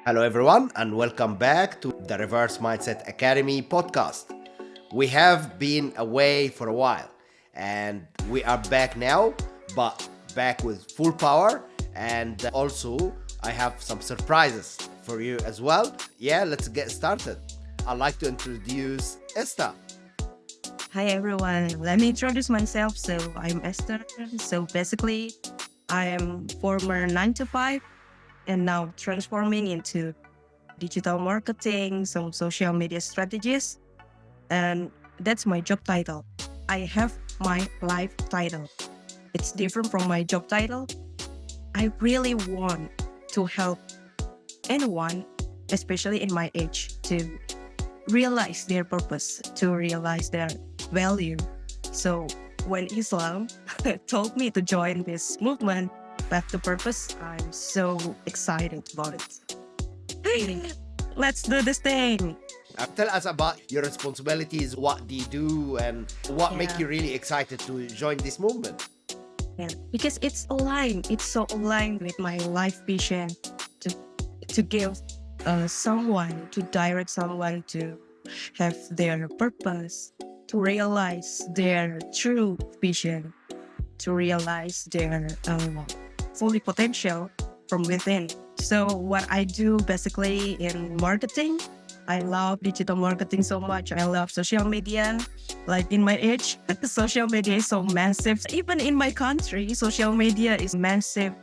Hello, everyone, and welcome back to the Reverse Mindset Academy podcast. We have been away for a while and we are back now, but back with full power. And also, I have some surprises for you as well. Yeah, let's get started. I'd like to introduce Esther. Hi everyone, let me introduce myself. So I'm Esther. So basically, I am former 9 to 5 and now transforming into digital marketing, some social media strategies, and that's my job title. I have my life title. It's different from my job title. I really want to help anyone, especially in my age, to realize their purpose, to realize their value. So when Islam told me to join this movement, Back to Purpose, I'm so excited about it. Hey, let's do this thing. Tell us about your responsibilities, what do you do, and what make Yeah, you really excited to join this movement. yeah. Because it's aligned. It's so aligned with my life vision to to give someone, to direct someone to have their purpose, to realize their true vision, to realize their fully potential from within. So what I do basically in marketing, I love digital marketing so much. I love social media. Like in my age, social media is so massive. Even in my country, social media is massive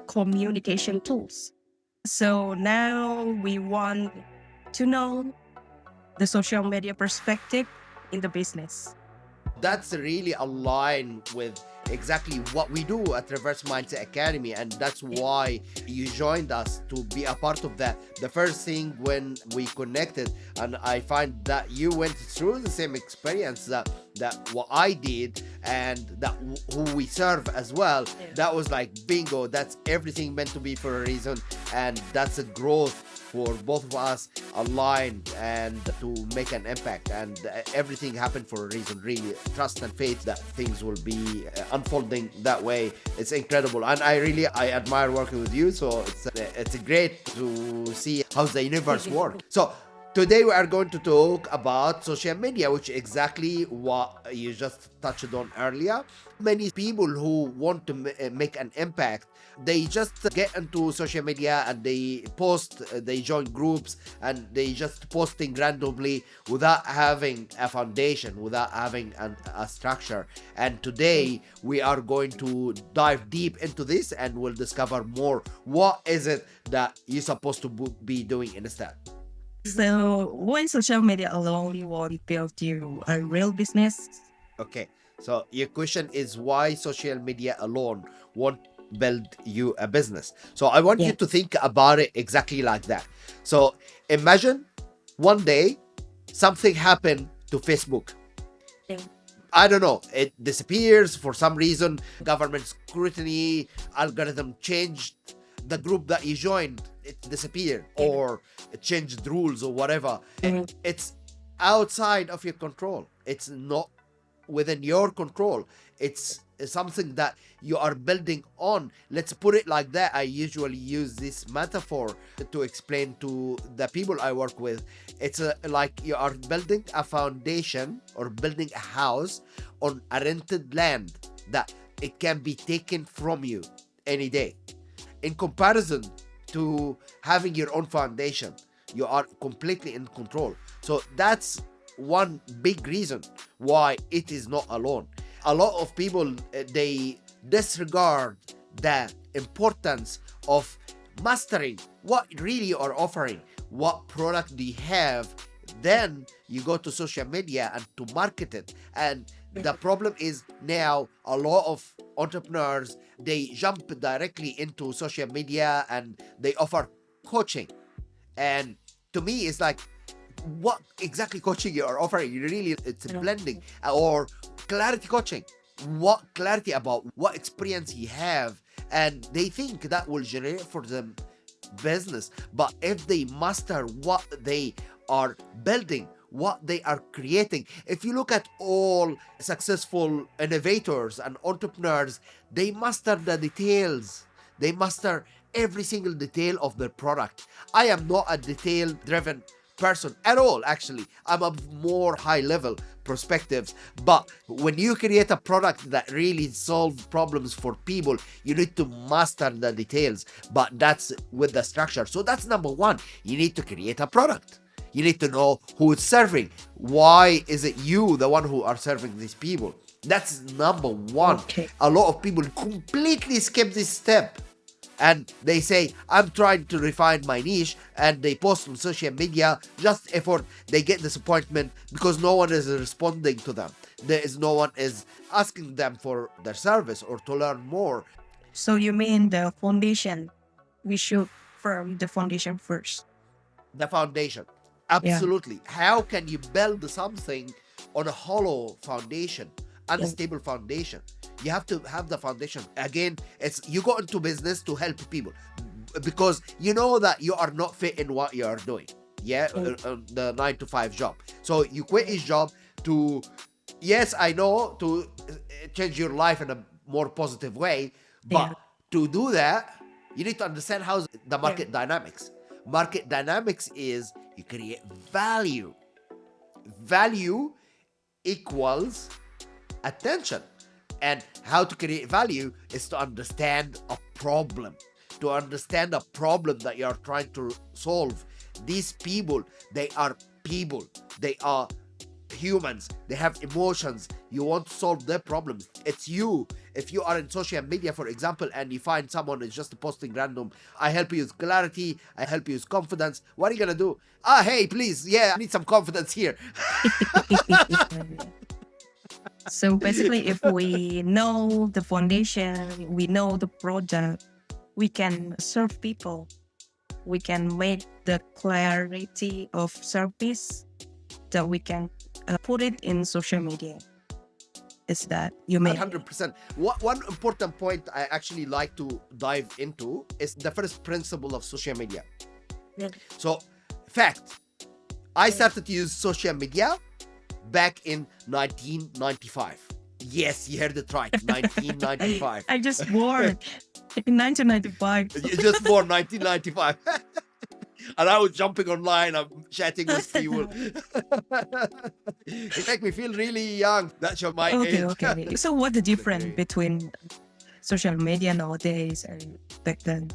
communication tools. So now we want to know the social media perspective in the business. That's really aligned with exactly what we do at Reverse Mindset Academy, and that's why you joined us to be a part of that. The first thing when we connected, and I find that you went through the same experience that what I did, and that who we serve as well. Yeah. That was like bingo. That's everything meant to be for a reason, and that's a growth for both of us aligned and to make an impact, and everything happened for a reason. Really trust and faith that things will be unfolding that way. It's incredible, and I admire working with you. So it's great to see how the universe works. So today we are going to talk about social media, which is exactly what you just touched on earlier. Many people who want to make an impact, they just get into social media and they post, they join groups, and they just posting randomly without having a foundation, without having a structure. And today we are going to dive deep into this and we'll discover more. What is it that you're supposed to be doing instead? So when social media alone won't build you a real business. Okay, so your question is why social media alone won't build you a business. So I want you Yeah. to think about it exactly like that. So imagine one day something happened to Facebook. Yeah. I don't know, it disappears for some reason, government scrutiny, algorithm changed, the group that you joined, it disappeared, Yeah. or it changed rules or whatever. Mhm. It's outside of your control. It's not within your control. It's something that you are building on. Let's put it like that. I usually use this metaphor to explain to the people I work with. It's like you are building a foundation or building a house on a rented land that it can be taken from you any day. In comparison to having your own foundation, you are completely in control. So that's one big reason why it is not alone. A lot of people they disregard the importance of mastering what really you are offering, what product do you have. Then you go to social media and to market it. And the problem is now a lot of entrepreneurs, they jump directly into social media and they offer coaching. And to me it's like, what exactly coaching you are offering? You really, it's Yeah. blending. Or clarity coaching, what clarity about what experience you have, and they think that will generate for them business. But if they master what they are building, what they are creating, if you look at all successful innovators and entrepreneurs, they master the details, they master every single detail of their product. I am not a detail driven person at all, actually. I'm a more high level perspectives. But when you create a product that really solves problems for people, you need to master the details. But that's with the structure. So that's number one. You need to create a product. You need to know who it's serving. Why is it you, the one who are serving these people? That's number one. Okay. A lot of people completely skip this step and they say, I'm trying to refine my niche, and they post on social media just effort. They get disappointment because no one is responding to them. There is no one is asking them for their service or to learn more. So you mean the foundation? We should firm the foundation first. The foundation. Yeah. Absolutely. How can you build something on a hollow foundation, Yeah. unstable foundation? You have to have the foundation. Again, it's you go into business to help people because you know that you are not fit in what you are doing. Yeah, the 9 to 5 job. So you quit his job to, yes, I know, to change your life in a more positive way. But Yeah. to do that, you need to understand how the market dynamics. Market dynamics is you create value. Value equals attention. And how to create value is to understand a problem. To understand a problem that you are trying to solve. These people, they are people. They are humans. They have emotions. You want to solve their problems. It's you. If you are in social media, for example, and you find someone is just posting random, I help you with clarity, I help you with confidence, what are you gonna do? Hey, please, yeah, I need some confidence here. So basically, if we know the foundation, we know the product, we can serve people. We can make the clarity of service that we can put it in social media. Is that you mean? 100%. One important point I actually like to dive into is the first principle of social media. Yeah. So, fact, I started to use social media back in 1995. Yes, you heard it right. 1995. I just born in 1995. You just born 1995. And I was jumping online, I'm chatting with people. It make me feel really young. That's my Okay, age. okay. So what's the difference Okay. between social media nowadays and back then?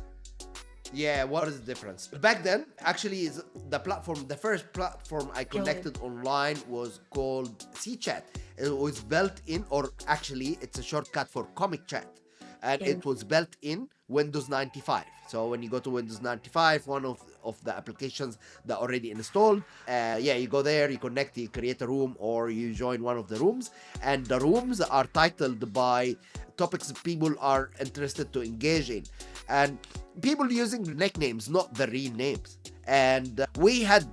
Yeah, what is the difference? Back then, actually, is the first platform I connected online was called CChat. It was built in, or actually, it's a shortcut for Comic Chat. And it was built in Windows 95. So when you go to Windows 95, one of the applications that already installed, you go there, you connect, you create a room, or you join one of the rooms. And the rooms are titled by topics people are interested to engage in. And people using nicknames, not the real names. And we had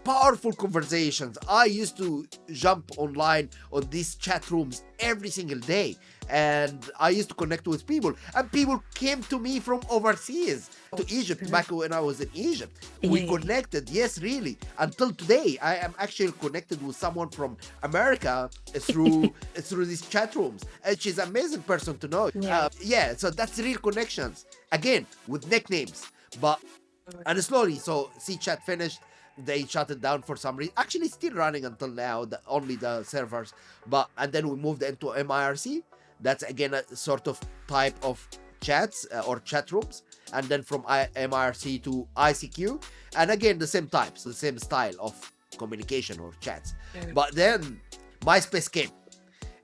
powerful conversations. I used to jump online on these chat rooms every single day, and I used to connect with people, and people came to me from overseas, to Egypt, back when I was in Egypt. We Yeah. connected, yes, really. Until today, I am actually connected with someone from America through these chat rooms, and she's an amazing person to know. Yeah. So that's real connections. Again, with nicknames, but and slowly. So C-Chat finished. They shut it down for some reason. Actually, still running until now. Only the servers. And then we moved into MIRC. That's again a sort of type of chats or chat rooms. And then from MIRC to ICQ, and again the same types, the same style of communication or chats. But then MySpace came,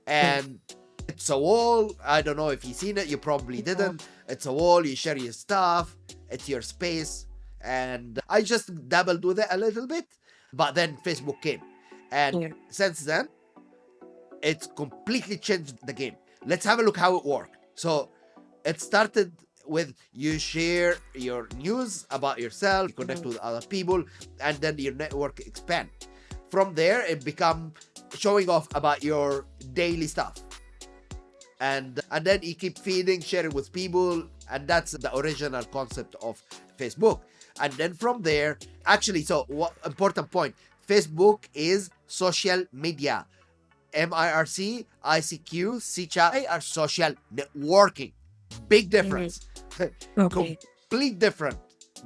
and it's a wall. I don't know if you've seen it. You probably didn't. It's a wall. You share your stuff. It's your space. And I just dabbled with it a little bit. But then Facebook came. And since then, it's completely changed the game. Let's have a look how it worked. So it started with you share your news about yourself, you connect with other people, and then your network expand. From there, it become showing off about your daily stuff. And then you keep feeding, sharing with people, and that's the original concept of Facebook. And then from there, actually, so what important point, Facebook is social media. MIRC, ICQ, CChat are social networking. Big difference. Okay. complete different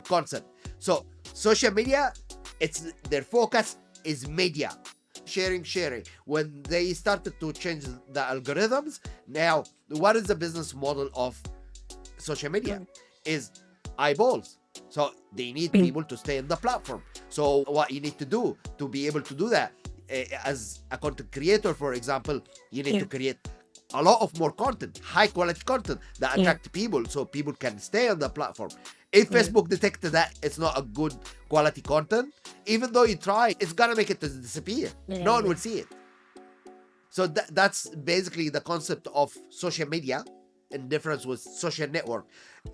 concept. So social media, it's their focus is media. Sharing. When they started to change the algorithms, now what is the business model of social media? Is eyeballs. So they need people to stay on the platform. So what you need to do to be able to do that, as a content creator, for example, you need to create a lot of more content, high quality content that attract people, so people can stay on the platform. If Facebook detected that it's not a good quality content, even though you try, it's gonna make it disappear. No one will see it. So that's basically the concept of social media, in difference with social network.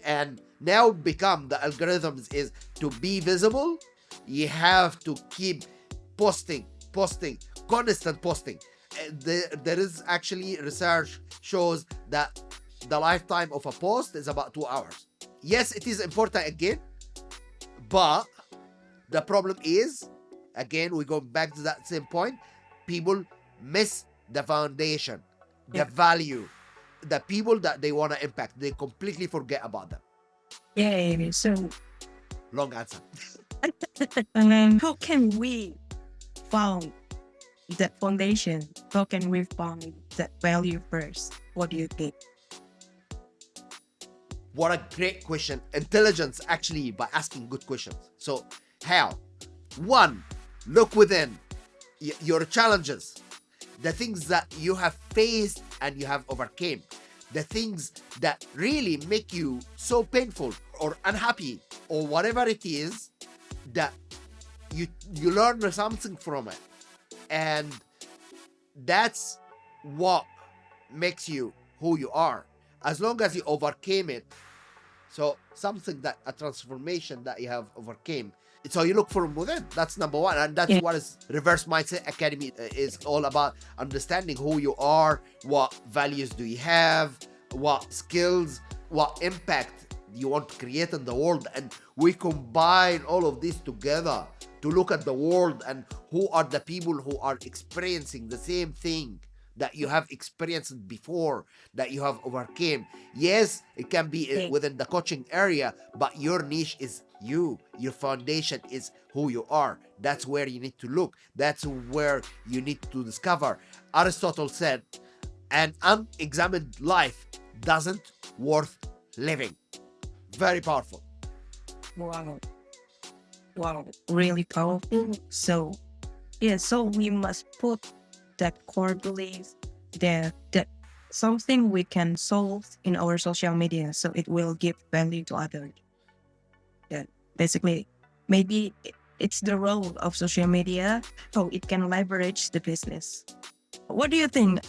And now become the algorithms is to be visible, you have to keep posting, constant posting. There is actually research shows that the lifetime of a post is about 2 hours. Yes, it is important again, but the problem is, again, we go back to that same point, people miss the foundation, the value, the people that they want to impact. They completely forget about them. Yeah. So, Long answer. how can we found that foundation? How can we find that value first? What do you think? What a great question. Intelligence, actually, by asking good questions. So, how? One, look within your challenges, the things that you have faced and you have overcame, the things that really make you so painful or unhappy or whatever it is, that you learn something from it. And that's what makes you who you are, as long as you overcame it. So something that a transformation that you have overcame. So you look from within. That's number one, and that's what is Reverse Mindset Academy is all about: understanding who you are, what values do you have, what skills, what impact you want to create in the world, and we combine all of this together to look at the world and who are the people who are experiencing the same thing that you have experienced before, that you have overcame. Yes, it can be within the coaching area, but your niche is you. Your foundation is who you are. That's where you need to look. That's where you need to discover. Aristotle said, an unexamined life doesn't worth living. Very powerful. Wow, really powerful. So, so we must put that core belief that something we can solve in our social media, so it will give value to others. That basically, maybe it's the role of social media, so it can leverage the business. What do you think?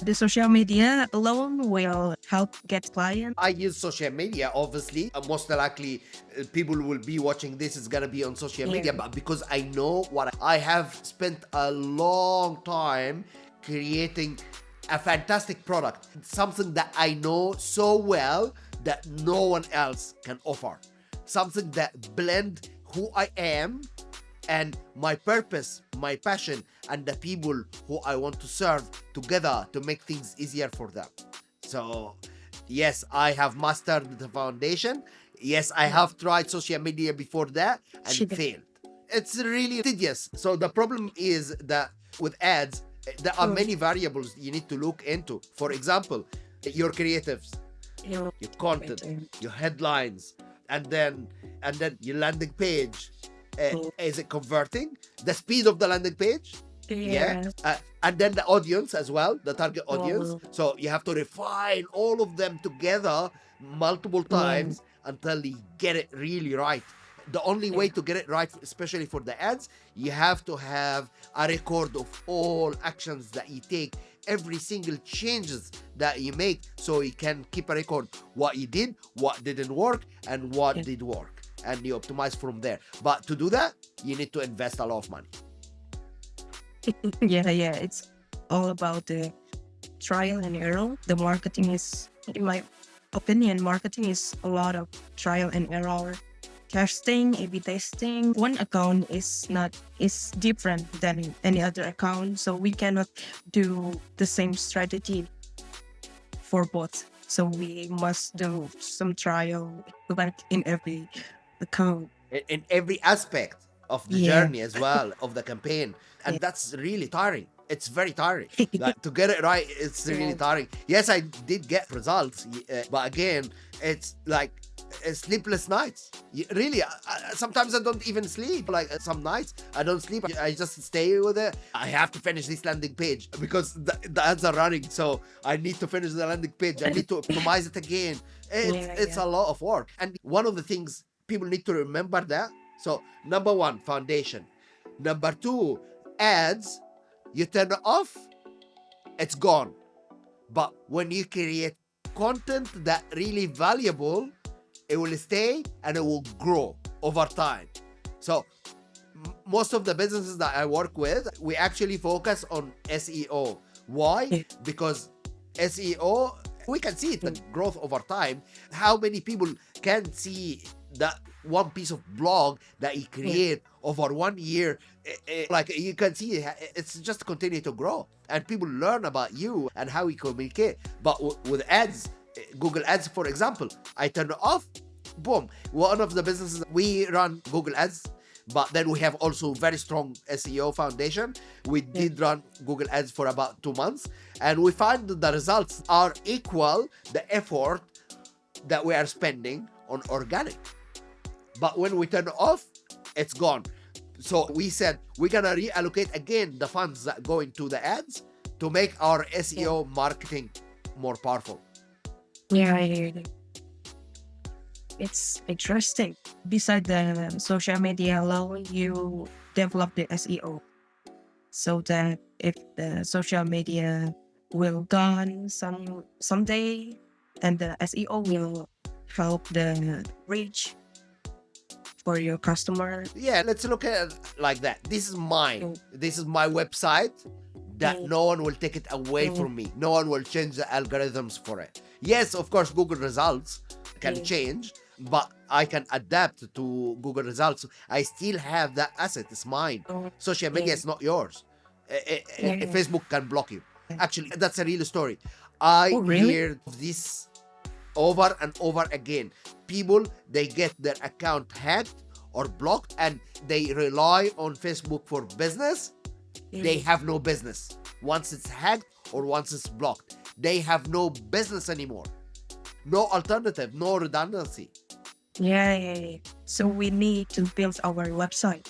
The social media alone will help get clients? I use social media, obviously. Most likely, people will be watching this is gonna be on social media, but because I know what I have spent a long time creating a fantastic product, something that I know so well that no one else can offer, something that blend who I am and my purpose, my passion, and the people who I want to serve together to make things easier for them. So, yes, I have mastered the foundation. Yes, I have tried social media before that and failed. It's really tedious. So the problem is that with ads, there are many variables you need to look into. For example, your creatives, your content, your headlines, and then your landing page. Is it converting? The speed of the landing page? And then the audience as well, the target audience. So you have to refine all of them together multiple times until you get it really right. The only way to get it right, especially for the ads, you have to have a record of all actions that you take, every single changes that you make, so you can keep a record what you did, what didn't work, and what did work, and you optimize from there. But to do that, you need to invest a lot of money. It's all about the trial and error. The marketing is, in my opinion, marketing is a lot of trial and error. Testing, A/B testing. One account is different than any other account, so we cannot do the same strategy for both. So we must do some trial like in every account. In every aspect of the Yeah. journey as well of the campaign, Yeah. and that's really tiring. It's very tiring. Like to get it right, it's really Yeah. tiring. Yes, I did get results, but again, it's like sleepless nights. Really, sometimes I don't even sleep. Like some nights I don't sleep. I just stay with it. I have to finish this landing page because the ads are running, so I need to finish the landing page. I need to optimize it again. It's Yeah. a lot of work. And one of the things people need to remember that. So number one, foundation. Number two, ads. You turn it off, it's gone. But when you create content that really valuable, it will stay and it will grow over time. So most of the businesses that I work with, we actually focus on SEO. Why? Yeah. Because SEO, we can see it, the growth over time. How many people can see that one piece of blog that you create over 1 year? Like you can see, it's just continue to grow, and people learn about you and how you communicate. But with ads, Google Ads, for example, I turn it off. Boom. One of the businesses we run Google Ads, but then we have also very strong SEO foundation. We did run Google Ads for about 2 months, and we find that the results are equal the effort that we are spending on organic. But when we turn it off, it's gone. So we said we're gonna reallocate again the funds that go into the ads to make our SEO marketing more powerful. Yeah, it's interesting. Beside the social media alone, you develop the SEO so that if the social media will gone someday, and the SEO will help the reach for your customer. Yeah, let's look at it like that. This is mine. This is my website that no one will take it away from me. No one will change the algorithms for it. Yes, of course, Google results can change, but I can adapt to Google results. I still have that asset. It's mine. Social media is not yours. Facebook can block you. Actually, that's a real story. I hear this over and over again. People, they get their account hacked or blocked, and they rely on Facebook for business. They have no business. Once it's hacked or once it's blocked, they have no business anymore. No alternative, no redundancy. Yeah. So we need to build our website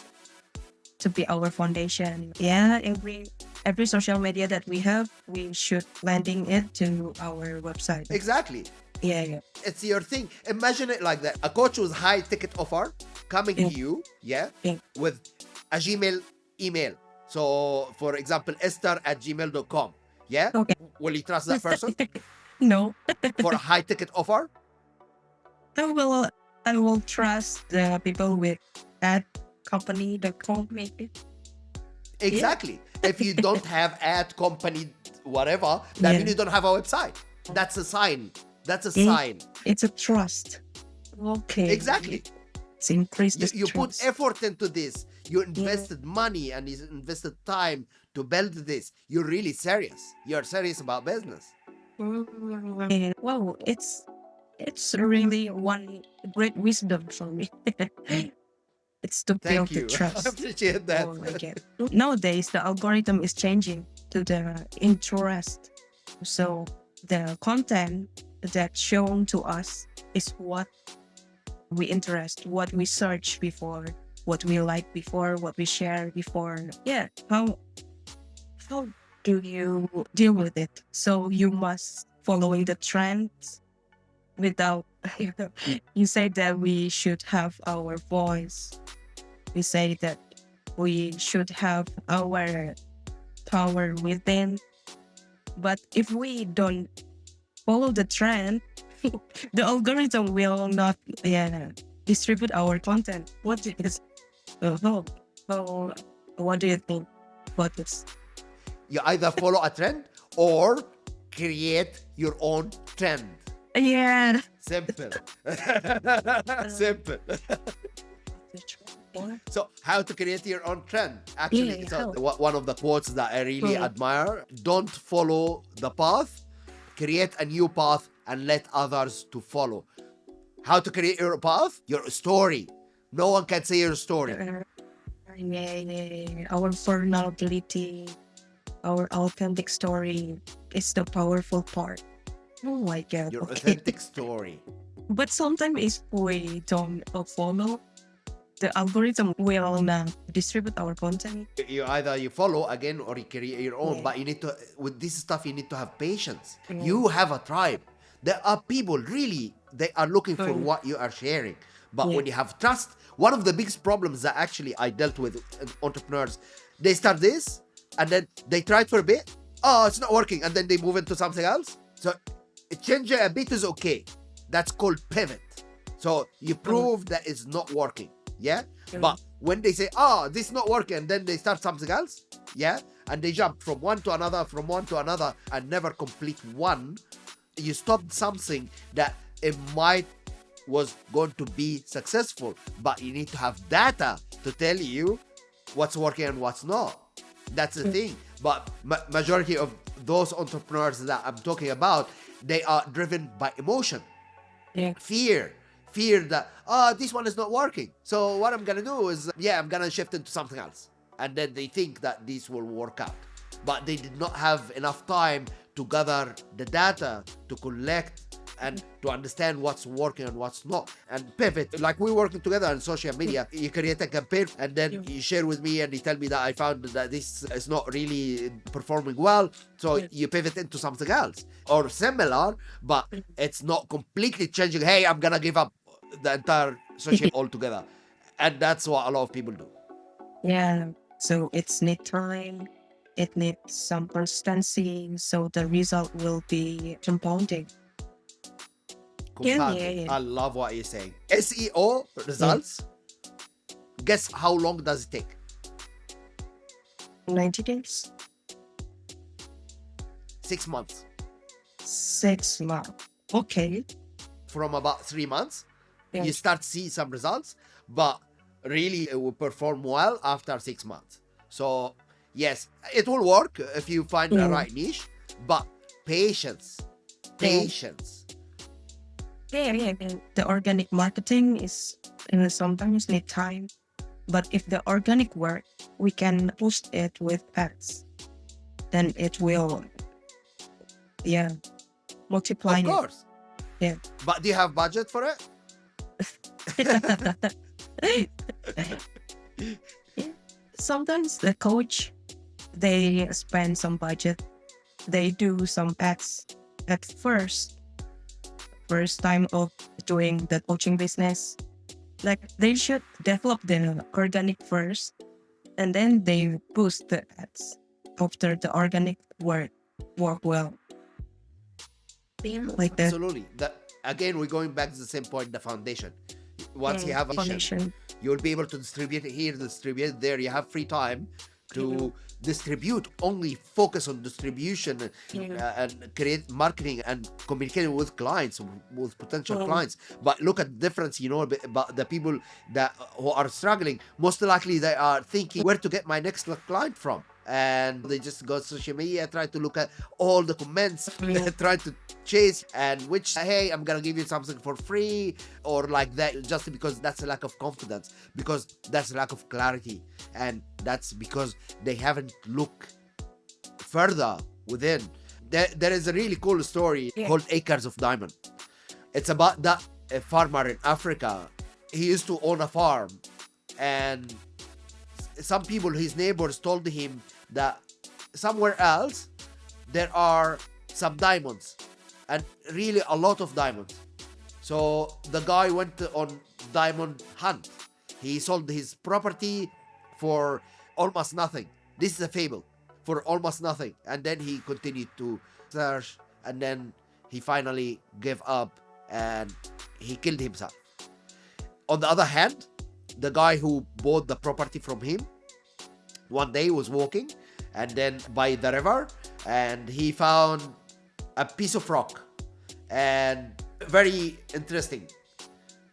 to be our foundation. Yeah, every social media that we have, we should landing it to our website. Exactly. Yeah. It's your thing. Imagine it like that. A coach with high ticket offer coming to you, with a Gmail email. So, for example, esther@gmail.com. Yeah? Okay. Will you trust that person No. for a high ticket offer? I will trust the people with ad company.com maybe. Exactly. If you don't have ad company, whatever, that means you don't have a website. That's a sign. That's a sign. It's a trust. Okay. Exactly. It's increased the You put trust. effort into this. You invested money and you invested time to build this. You're really serious. You're serious about business. Wow, it's really one great wisdom for me. It's to build Thank the you. I trust. appreciate that. Oh my God. Nowadays, the algorithm is changing to the interest. So the content that's shown to us is what we interest, what we search before, what we like before, what we share before. Yeah. How do you deal with it? So you must following the trends without you say that we should have our voice. We say that we should have our power within. But if we don't follow the trend, the algorithm will not distribute our content. What is what do you think about this? You either follow a trend or create your own trend. Yeah. Simple. Simple. So, how to create your own trend? Actually, one of the quotes that I really admire: don't follow the path, create a new path and let others to follow. How to create your path? Your story. No one can say your story. Yeah, our vulnerability, our authentic story is the powerful part. Oh my God. Your Okay. authentic story. But sometimes if we don't follow, the algorithm will distribute our content. You either you follow again or you create your own, Yeah. but you need to, with this stuff, you need to have patience. Mm. You have a tribe. There are people really, they are looking for Mm. what you are sharing. But Yeah. when you have trust, one of the biggest problems that actually I dealt with entrepreneurs, they start this and then they try it for a bit. Oh, it's not working. And then they move into something else. So changing a bit is okay. That's called pivot. So you prove that it's not working. Yeah. But when they say, oh, this is not working, and then they start something else, yeah, and they jump from one to another, from one to another, and never complete one, you stopped something that it might was going to be successful, but you need to have data to tell you what's working and what's not. That's the thing. But majority of those entrepreneurs that I'm talking about, they are driven by emotion. Yeah. Fear that this one is not working, so what I'm gonna do is I'm gonna shift into something else, and then they think that this will work out, but they did not have enough time to gather the data, to collect and to understand what's working and what's not, and pivot. Like we're working together on social media, you create a campaign and then you share with me and you tell me that I found that this is not really performing well, so you pivot into something else or similar, but it's not completely changing. Hey, I'm gonna give up the entire social altogether. And that's what a lot of people do. Yeah. So it's need time. It needs some consistency. So the result will be compounding. Compounding. I love what you're saying. SEO results. Guess how long does it take? 90 days. 6 months. 6 months. Okay. From about 3 months, Yeah. you start to see some results, but really it will perform well after 6 months. So yes, it will work if you find the right niche, but patience. Yeah. The organic marketing is sometimes need time, but if the organic work, we can boost it with ads, then it will, multiply. Of course. Yeah. But do you have budget for it? Sometimes the coach, they spend some budget. They do some ads at first time of doing the coaching business. Like they should develop the organic first, and then they boost the ads after the organic work well. Like that. Absolutely. Again, we're going back to the same point, the foundation. Once you have a foundation, you'll be able to distribute it here, distribute it there. You have free time to distribute, only focus on distribution and create marketing and communicating with clients, with potential clients. But look at the difference, about the people that who are struggling. Most likely they are thinking where to get my next client from. And they just go to social media, try to look at all the comments, try to chase, and hey, I'm gonna give you something for free or like that, just because that's a lack of confidence, because that's a lack of clarity, and that's because they haven't looked further within. There is a really cool story called Acres of Diamond. It's about that a farmer in Africa. He used to own a farm, and some people, his neighbors, told him that somewhere else there are some diamonds, and really a lot of diamonds. So the guy went on diamond hunt. He sold his property for almost nothing. This is a fable. For almost nothing. And then he continued to search, and then he finally gave up and he killed himself. On the other hand, the guy who bought the property from him, one day was walking and then by the river, and he found a piece of rock, and very interesting,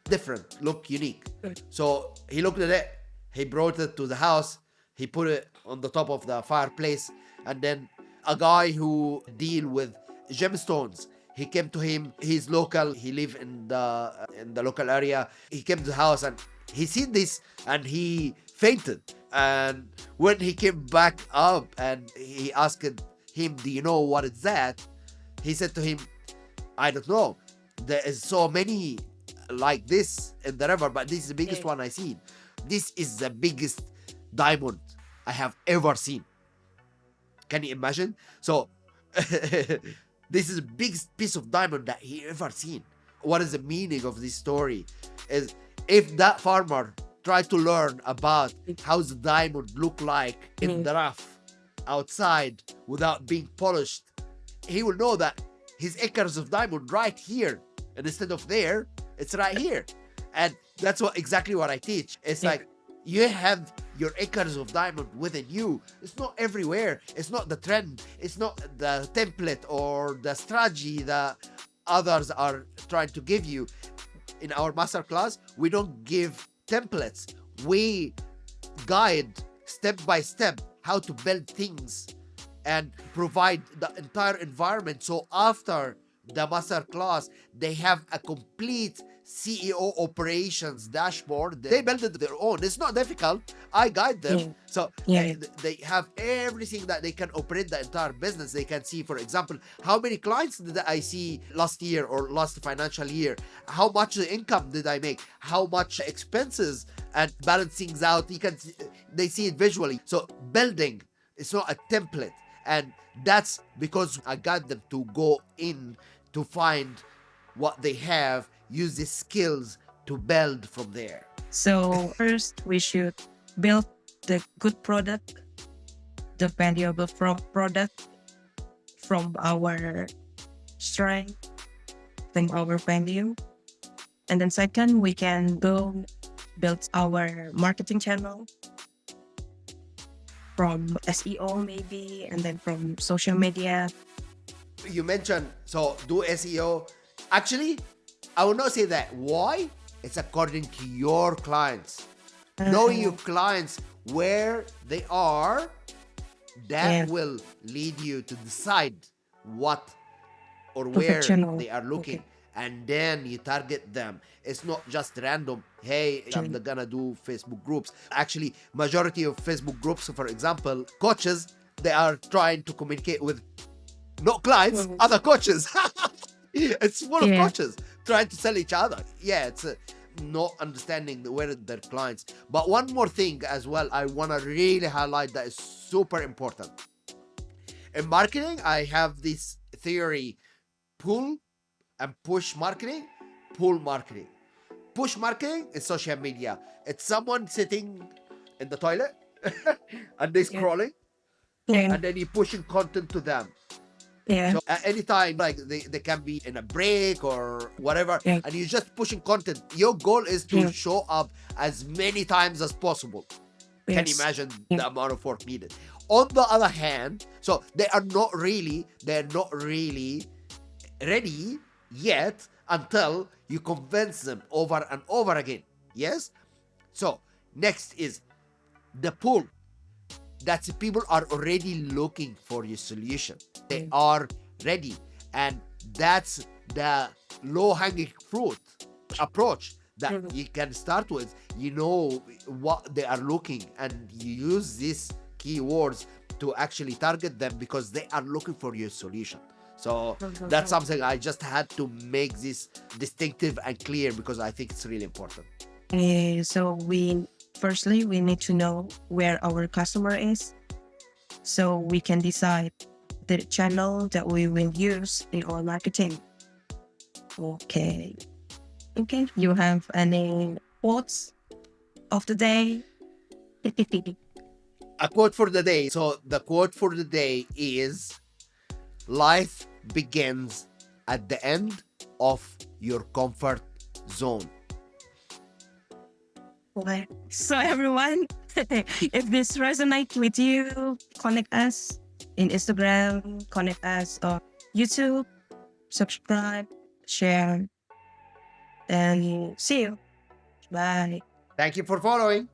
different, look unique. So he looked at it, he brought it to the house, he put it on the top of the fireplace, and then a guy who deal with gemstones, He came to him. He's local. He live in the local area. He came to the house and he seen this and he fainted. And when he came back up and he asked him, "Do you know what is that?" He said to him, "I don't know. There is so many like this in the river, but this is the biggest one I seen. This is the biggest diamond I have ever seen." Can you imagine? So this is the biggest piece of diamond that he ever seen. What is the meaning of this story? Is if that farmer tried to learn about how the diamond look like in the rough outside without being polished, he will know that his acres of diamond right here, and instead of there, it's right here. And that's exactly what I teach. It's like you have your acres of diamond within you. It's not everywhere. It's not the trend. It's not the template or the strategy that others are trying to give you. In our masterclass, we don't give templates. We guide step by step how to build things and provide the entire environment. So after the master class, they have a complete CEO operations dashboard. They build it their own. It's not difficult. I guide them. So they have everything that they can operate the entire business. They can see, for example, how many clients did I see last year or last financial year? How much income did I make? How much expenses, and balance things out. You can they see it visually. So building, it's not a template. And that's because I got them to go in to find what they have, use the skills to build from there. So first, we should build the good product, the valuable product from our strength, from our value. And then second, we can build our marketing channel from SEO maybe, and then from social media. You mentioned, so do SEO. Actually, I will not say that. Why? It's according to your clients. Knowing your clients where they are, that will lead you to decide what or where they are looking. And then you target them. It's not just random, hey, I'm gonna do Facebook groups. Actually, majority of Facebook groups, for example, coaches, they are trying to communicate with not clients, other coaches. It's full of coaches trying to sell each other. Yeah, it's not understanding where their clients. But one more thing as well, I want to really highlight that is super important. In marketing, I have this theory: pull and push marketing, pull marketing. Push marketing is social media. It's someone sitting in the toilet and they're scrolling, and then you're pushing content to them. So at any time, like they can be in a break or whatever, and you're just pushing content. Your goal is to show up as many times as possible. Can you imagine the amount of work needed? On the other hand, so they're not really ready yet until you convince them over and over again. Yes? So next is the pull. That's people are already looking for your solution. They are ready. And that's the low-hanging fruit approach that you can start with. You know what they are looking, and you use these keywords to actually target them because they are looking for your solution. So that's something I just had to make this distinctive and clear because I think it's really important. So firstly, we need to know where our customer is, so we can decide the channel that we will use in our marketing. Okay. You have any quotes of the day? A quote for the day. So the quote for the day is: life begins at the end of your comfort zone. Okay. So everyone, if this resonates with you, connect us in Instagram, connect us on YouTube, subscribe, share, and see you. Bye. Thank you for following.